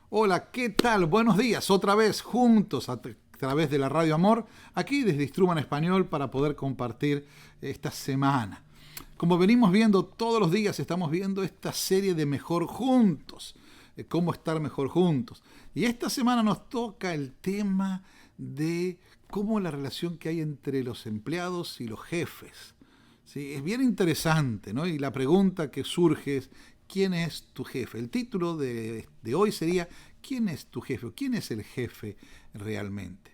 Hola, ¿qué tal? Buenos días, otra vez juntos a través de la Radio Amor, aquí desde Struman Español para poder compartir esta semana. Como venimos viendo todos los días, estamos viendo esta serie de Mejor Juntos, de cómo estar mejor juntos. Y esta semana nos toca el tema de cómo la relación que hay entre los empleados y los jefes. Sí, es bien interesante, ¿no? Y la pregunta que surge es, ¿quién es tu jefe? El título de hoy sería, ¿quién es tu jefe? ¿O quién es el jefe realmente?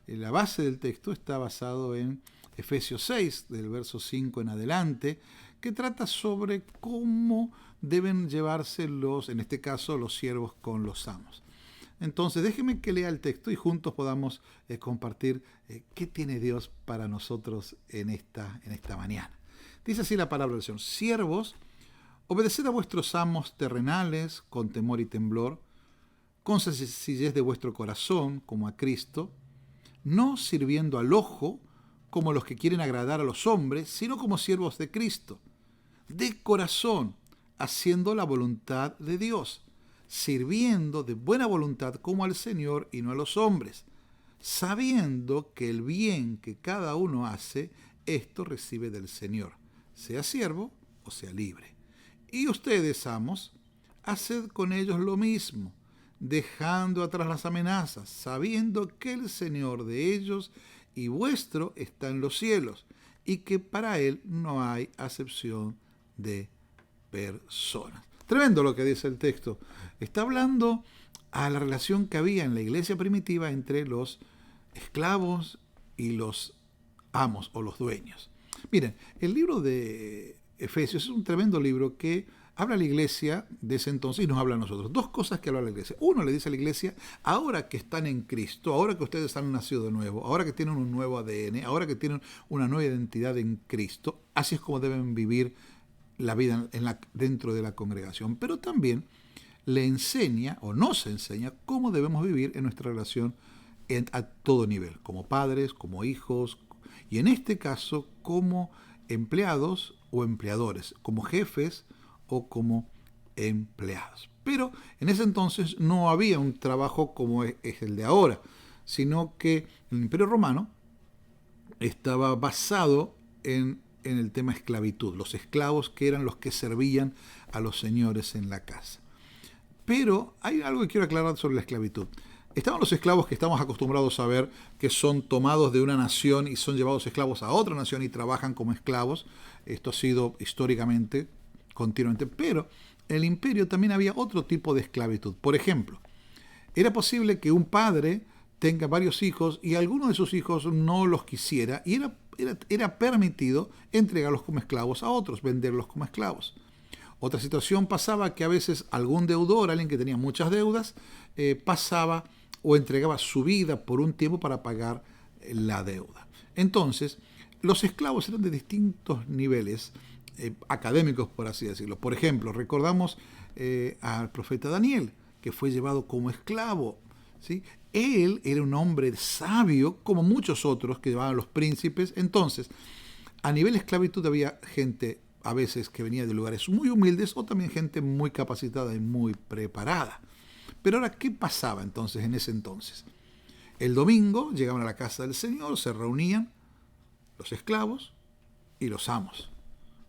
La base del texto está basado en Efesios 6, del verso 5 en adelante, que trata sobre cómo deben llevarse en este caso, los siervos con los amos. Entonces, déjeme que lea el texto y juntos podamos compartir qué tiene Dios para nosotros en esta mañana. Dice así la palabra del Señor: siervos, obedeced a vuestros amos terrenales con temor y temblor, con sencillez de vuestro corazón, como a Cristo, no sirviendo al ojo, como los que quieren agradar a los hombres, sino como siervos de Cristo, de corazón, haciendo la voluntad de Dios, sirviendo de buena voluntad como al Señor y no a los hombres, sabiendo que el bien que cada uno hace, esto recibe del Señor, sea siervo o sea libre. Y ustedes, amos, haced con ellos lo mismo, dejando atrás las amenazas, sabiendo que el Señor de ellos y vuestro está en los cielos, y que para Él no hay acepción de personas. Tremendo lo que dice el texto. Está hablando a la relación que había en la iglesia primitiva entre los esclavos y los amos o los dueños. Miren, el libro de Efesios es un tremendo libro que habla a la iglesia de ese entonces y nos habla a nosotros. Dos cosas que habla a la iglesia. Uno, le dice a la iglesia, ahora que están en Cristo, ahora que ustedes han nacido de nuevo, ahora que tienen un nuevo ADN, ahora que tienen una nueva identidad en Cristo, así es como deben vivir la vida dentro de la congregación. Pero también le enseña o nos enseña cómo debemos vivir en nuestra relación a todo nivel, como padres, como hijos, y en este caso como empleados o empleadores, como jefes o como empleados. Pero en ese entonces no había un trabajo como es el de ahora, sino que el Imperio Romano estaba basado en el tema esclavitud, los esclavos que eran los que servían a los señores en la casa. Pero hay algo que quiero aclarar sobre la esclavitud. Estaban los esclavos que estamos acostumbrados a ver, que son tomados de una nación y son llevados esclavos a otra nación y trabajan como esclavos. Esto ha sido históricamente, continuamente. Pero en el imperio también había otro tipo de esclavitud. Por ejemplo, era posible que un padre tenga varios hijos y alguno de sus hijos no los quisiera y era permitido entregarlos como esclavos a otros, venderlos como esclavos. Otra situación pasaba que a veces algún deudor, alguien que tenía muchas deudas, pasaba o entregaba su vida por un tiempo para pagar la deuda. Entonces, los esclavos eran de distintos niveles académicos, por así decirlo. Por ejemplo, recordamos al profeta Daniel, que fue llevado como esclavo, ¿sí? Él era un hombre sabio, como muchos otros que llevaban los príncipes. Entonces, a nivel de esclavitud había gente a veces que venía de lugares muy humildes o también gente muy capacitada y muy preparada. Pero ahora, ¿qué pasaba entonces en ese entonces? El domingo llegaban a la casa del Señor, se reunían los esclavos y los amos,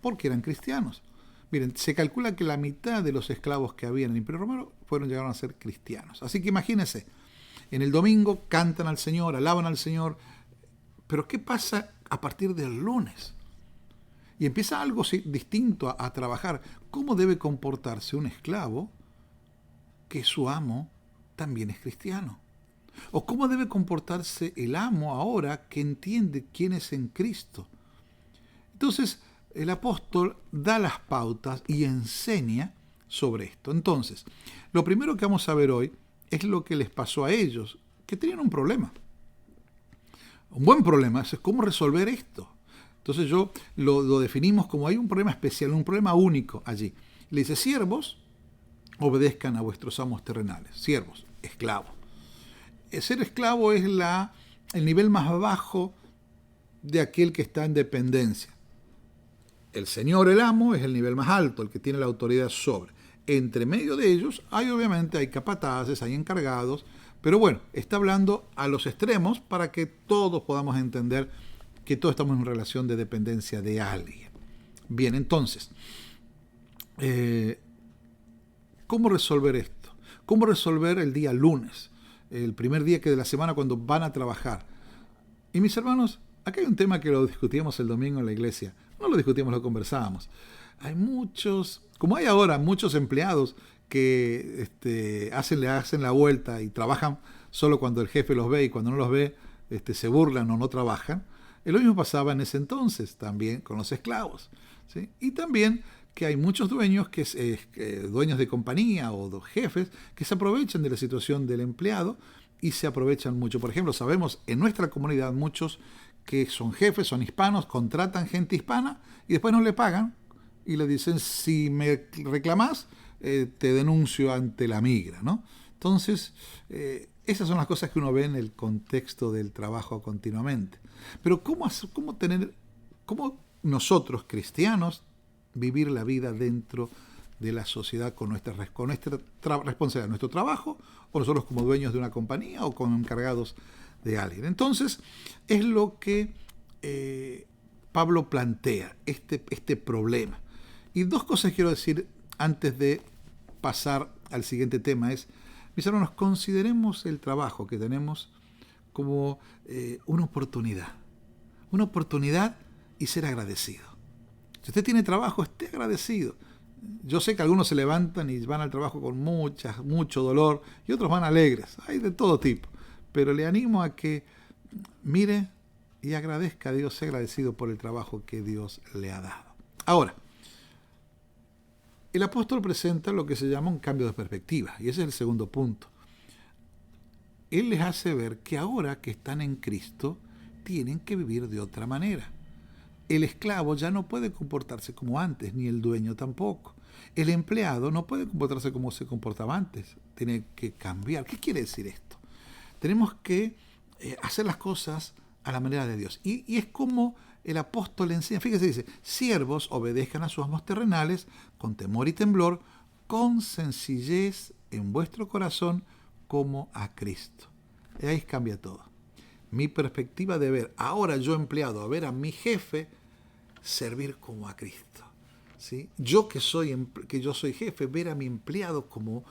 porque eran cristianos. Miren, se calcula que la mitad de los esclavos que había en el Imperio Romano llegaron a ser cristianos. Así que imagínense, en el domingo cantan al Señor, alaban al Señor, pero ¿qué pasa a partir del lunes? Y empieza algo distinto a trabajar. ¿Cómo debe comportarse un esclavo que su amo también es cristiano? ¿O cómo debe comportarse el amo ahora que entiende quién es en Cristo? Entonces, el apóstol da las pautas y enseña sobre esto. Entonces, lo primero que vamos a ver hoy es lo que les pasó a ellos, que tenían un problema. Un buen problema es cómo resolver esto. Entonces lo definimos como hay un problema especial, un problema único allí. Le dice, siervos, obedezcan a vuestros amos terrenales. Siervos, esclavos. Ser esclavo es el nivel más bajo de aquel que está en dependencia. El señor, el amo, es el nivel más alto, el que tiene la autoridad sobre. Entre medio de ellos obviamente hay capataces, hay encargados, pero bueno, está hablando a los extremos para que todos podamos entender que todos estamos en relación de dependencia de alguien. Bien, entonces, ¿cómo resolver esto? ¿Cómo resolver el día lunes? El primer día que de la semana cuando van a trabajar. Y mis hermanos, acá hay un tema que lo discutíamos el domingo en la iglesia. No lo discutíamos, lo conversábamos. Hay muchos, como hay ahora muchos empleados que le hacen la vuelta y trabajan solo cuando el jefe los ve y cuando no los ve se burlan o no trabajan. Lo mismo pasaba en ese entonces también con los esclavos, ¿sí? Y también que hay muchos dueños, dueños de compañía o jefes, que se aprovechan de la situación del empleado y se aprovechan mucho. Por ejemplo, sabemos en nuestra comunidad muchos que son jefes, son hispanos, contratan gente hispana y después no le pagan y le dicen, si me reclamas, te denuncio ante la migra, ¿no? Entonces, esas son las cosas que uno ve en el contexto del trabajo continuamente. Pero ¿cómo nosotros, cristianos, vivir la vida dentro de la sociedad con nuestra responsabilidad, nuestro trabajo, o nosotros como dueños de una compañía o como encargados de alguien? Entonces, es lo que Pablo plantea, este problema. Y dos cosas quiero decir antes de pasar al siguiente tema. Mis hermanos, consideremos el trabajo que tenemos como una oportunidad y ser agradecido. Si usted tiene trabajo, esté agradecido. Yo sé que algunos se levantan y van al trabajo con mucho dolor y otros van alegres. Hay de todo tipo. Pero le animo a que mire y agradezca a Dios, sea agradecido por el trabajo que Dios le ha dado. Ahora, el apóstol presenta lo que se llama un cambio de perspectiva, y ese es el segundo punto. Él les hace ver que ahora que están en Cristo, tienen que vivir de otra manera. El esclavo ya no puede comportarse como antes, ni el dueño tampoco. El empleado no puede comportarse como se comportaba antes, tiene que cambiar. ¿Qué quiere decir esto? Tenemos que hacer las cosas a la manera de Dios. Y es como el apóstol enseña, fíjese, dice, siervos, obedezcan a sus amos terrenales con temor y temblor, con sencillez en vuestro corazón como a Cristo. Y ahí cambia todo. Mi perspectiva de ver, ahora yo empleado, a ver a mi jefe, servir como a Cristo. ¿Sí? Yo que yo soy jefe, ver a mi empleado como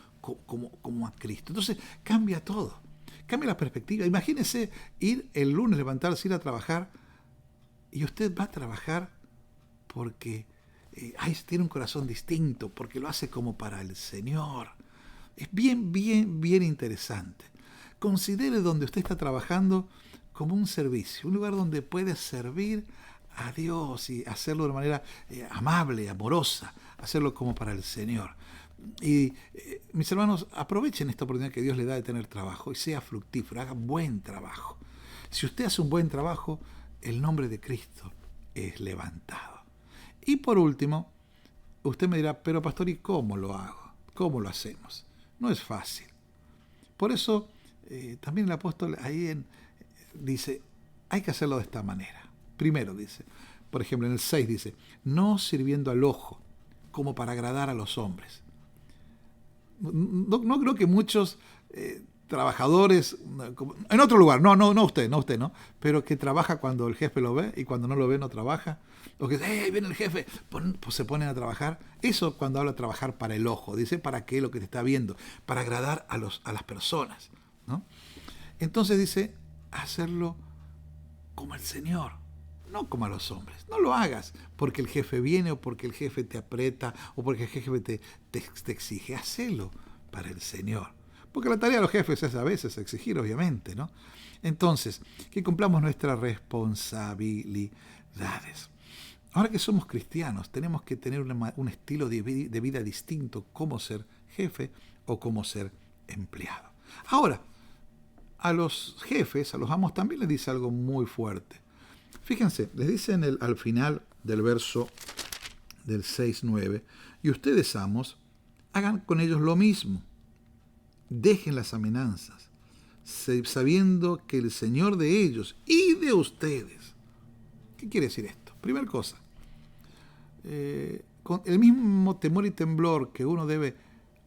a Cristo. Entonces cambia todo. Cambia la perspectiva. Imagínese ir el lunes, levantarse, ir a trabajar, y usted va a trabajar porque tiene un corazón distinto, porque lo hace como para el Señor. Es bien interesante. Considere donde usted está trabajando como un servicio, un lugar donde puede servir a Dios y hacerlo de manera amable, amorosa, hacerlo como para el Señor. Y mis hermanos, aprovechen esta oportunidad que Dios le da de tener trabajo y sea fructífero, haga buen trabajo. Si usted hace un buen trabajo, el nombre de Cristo es levantado. Y por último, usted me dirá, pero pastor, ¿y cómo lo hago? ¿Cómo lo hacemos? No es fácil. Por eso, también el apóstol dice, hay que hacerlo de esta manera. Primero dice, por ejemplo en el 6 dice, no sirviendo al ojo como para agradar a los hombres. No creo que muchos trabajadores, en otro lugar, no usted, ¿no? Pero que trabaja cuando el jefe lo ve y cuando no lo ve no trabaja, o que ahí viene el jefe, pues se ponen a trabajar. Eso cuando habla de trabajar para el ojo, dice para qué lo que te está viendo, para agradar a las personas, ¿no? Entonces dice, hacerlo como el Señor, no como a los hombres. No lo hagas porque el jefe viene o porque el jefe te aprieta o porque el jefe te exige. Hacelo para el Señor. Porque la tarea de los jefes es a veces exigir, obviamente, ¿no? Entonces, que cumplamos nuestras responsabilidades. Ahora que somos cristianos, tenemos que tener un estilo de vida distinto, como ser jefe o como ser empleado. Ahora, a los jefes, a los amos, también les dice algo muy fuerte. Fíjense, les dice al final del verso del 6-9, y ustedes, amos, hagan con ellos lo mismo. Dejen las amenazas, sabiendo que el Señor de ellos y de ustedes. ¿Qué quiere decir esto? Primera cosa, con el mismo temor y temblor que uno debe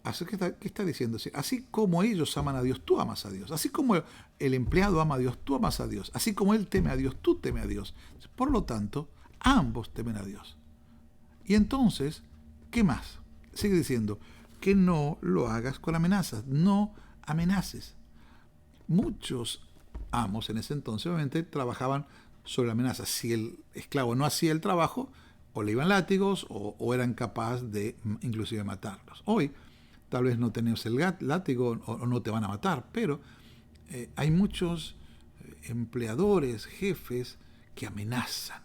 Así que ¿qué está diciendo? Así como ellos aman a Dios, tú amas a Dios. Así como el empleado ama a Dios, tú amas a Dios. Así como él teme a Dios, tú temes a Dios. Por lo tanto, ambos temen a Dios. Y entonces, ¿qué más? Sigue diciendo que no lo hagas con amenazas. No amenaces. Muchos amos en ese entonces, obviamente, trabajaban sobre la amenaza. Si el esclavo no hacía el trabajo, o le iban látigos, o eran capaces de inclusive matarlos. Hoy, tal vez no tenés el látigo o no te van a matar, pero hay muchos empleadores, jefes, que amenazan.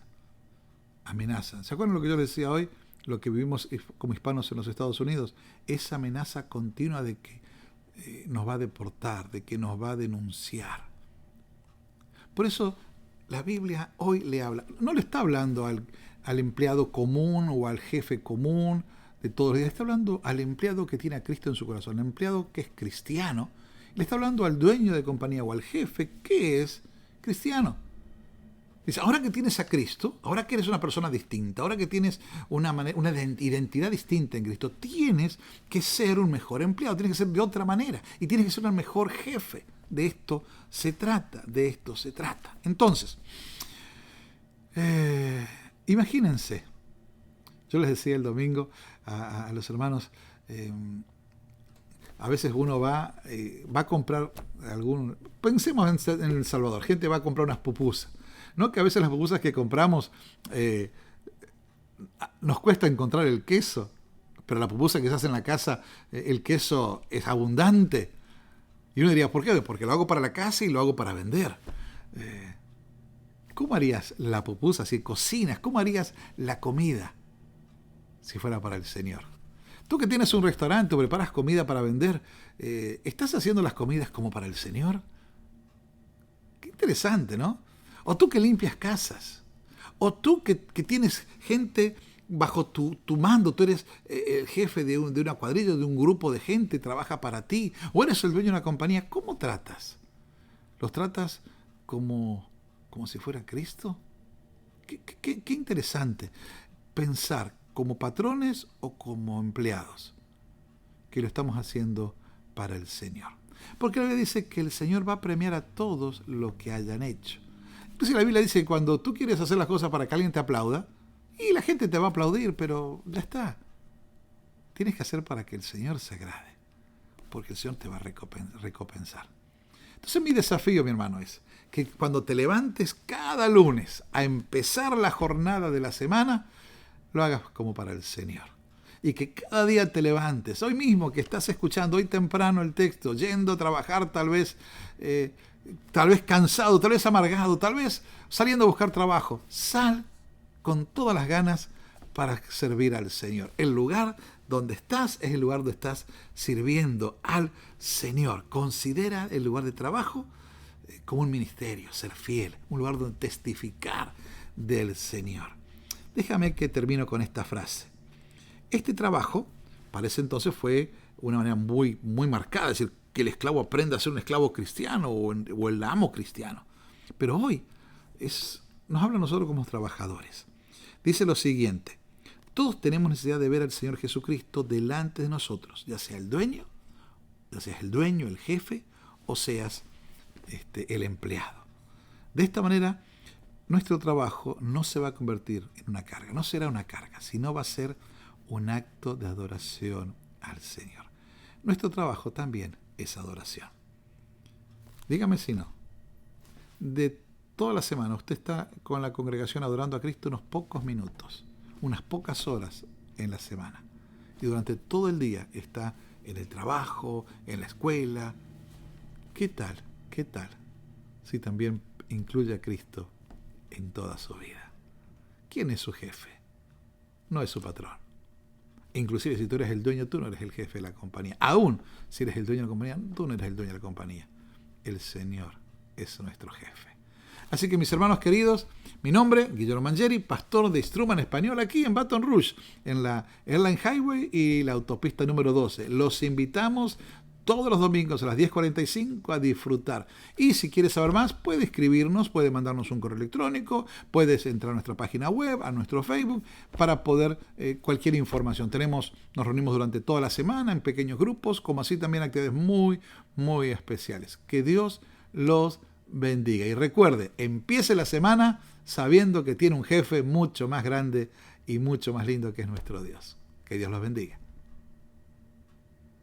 ¿Se acuerdan lo que yo les decía hoy? Lo que vivimos como hispanos en los Estados Unidos. Esa amenaza continua de que nos va a deportar, de que nos va a denunciar. Por eso la Biblia hoy le habla, no le está hablando al empleado común o al jefe común de todos los días, está hablando al empleado que tiene a Cristo en su corazón, al empleado que es cristiano, le está hablando al dueño de compañía o al jefe que es cristiano. Dice, ahora que tienes a Cristo, ahora que eres una persona distinta, ahora que tienes una identidad distinta en Cristo, tienes que ser un mejor empleado, tienes que ser de otra manera y tienes que ser un mejor jefe. De esto se trata. Entonces, imagínense, yo les decía el domingo a los hermanos, a veces uno va a comprar pensemos en El Salvador, gente va a comprar unas pupusas, ¿no? Que a veces las pupusas que compramos nos cuesta encontrar el queso, pero la pupusa que se hace en la casa, el queso es abundante. Y uno diría, ¿por qué? Porque lo hago para la casa y lo hago para vender. ¿Cómo harías la pupusa si cocinas? ¿Cómo harías la comida si fuera para el Señor? Tú que tienes un restaurante o preparas comida para vender, ¿estás haciendo las comidas como para el Señor? Qué interesante, ¿no? O tú que limpias casas, o tú que tienes gente bajo tu mando, tú eres el jefe de una cuadrilla, de un grupo de gente, trabaja para ti, o eres el dueño de una compañía. ¿Cómo tratas? ¿Los tratas como si fuera Cristo? Qué interesante pensar como patrones o como empleados que lo estamos haciendo para el Señor. Porque la Biblia dice que el Señor va a premiar a todos lo que hayan hecho. Entonces la Biblia dice que cuando tú quieres hacer las cosas para que alguien te aplauda, y la gente te va a aplaudir, pero ya está. Tienes que hacer para que el Señor se agrade, porque el Señor te va a recompensar. Entonces mi desafío, mi hermano, es que cuando te levantes cada lunes a empezar la jornada de la semana, lo hagas como para el Señor. Y que cada día te levantes, hoy mismo que estás escuchando, hoy temprano el texto, yendo a trabajar tal vez cansado, tal vez amargado, tal vez saliendo a buscar trabajo, sal con todas las ganas para servir al Señor. El lugar donde estás es el lugar donde estás sirviendo al Señor. Considera el lugar de trabajo como un ministerio, ser fiel, un lugar donde testificar del Señor. Déjame que termino con esta frase. Este trabajo, para ese entonces, fue una manera muy, muy marcada, es decir, que el esclavo aprenda a ser un esclavo cristiano o el amo cristiano. Pero hoy nos habla a nosotros como trabajadores. Dice lo siguiente: todos tenemos necesidad de ver al Señor Jesucristo delante de nosotros, ya sea el dueño, el jefe, o seas el empleado. De esta manera, nuestro trabajo no se va a convertir en una carga, no será una carga, sino va a ser un acto de adoración al Señor. Nuestro trabajo también es adoración. Dígame si no. De toda la semana usted está con la congregación adorando a Cristo unos pocos minutos, unas pocas horas en la semana. Y durante todo el día está en el trabajo, en la escuela. ¿Qué tal? Si también incluye a Cristo en toda su vida. ¿Quién es su jefe? No es su patrón. Inclusive si tú eres el dueño, tú no eres el jefe de la compañía. Aún si eres el dueño de la compañía, tú no eres el dueño de la compañía. El Señor es nuestro jefe. Así que mis hermanos queridos, mi nombre, Guillermo Mangieri, pastor de Strumman Español, aquí en Baton Rouge, en la Airline Highway y la autopista número 12. Los invitamos todos los domingos a las 10:45 a disfrutar. Y si quieres saber más, puede escribirnos, puede mandarnos un correo electrónico, puedes entrar a nuestra página web, a nuestro Facebook, para poder cualquier información. Nos reunimos durante toda la semana en pequeños grupos, como así también actividades muy, muy especiales. Que Dios los bendiga. Y recuerde, empiece la semana sabiendo que tiene un jefe mucho más grande y mucho más lindo que es nuestro Dios. Que Dios los bendiga.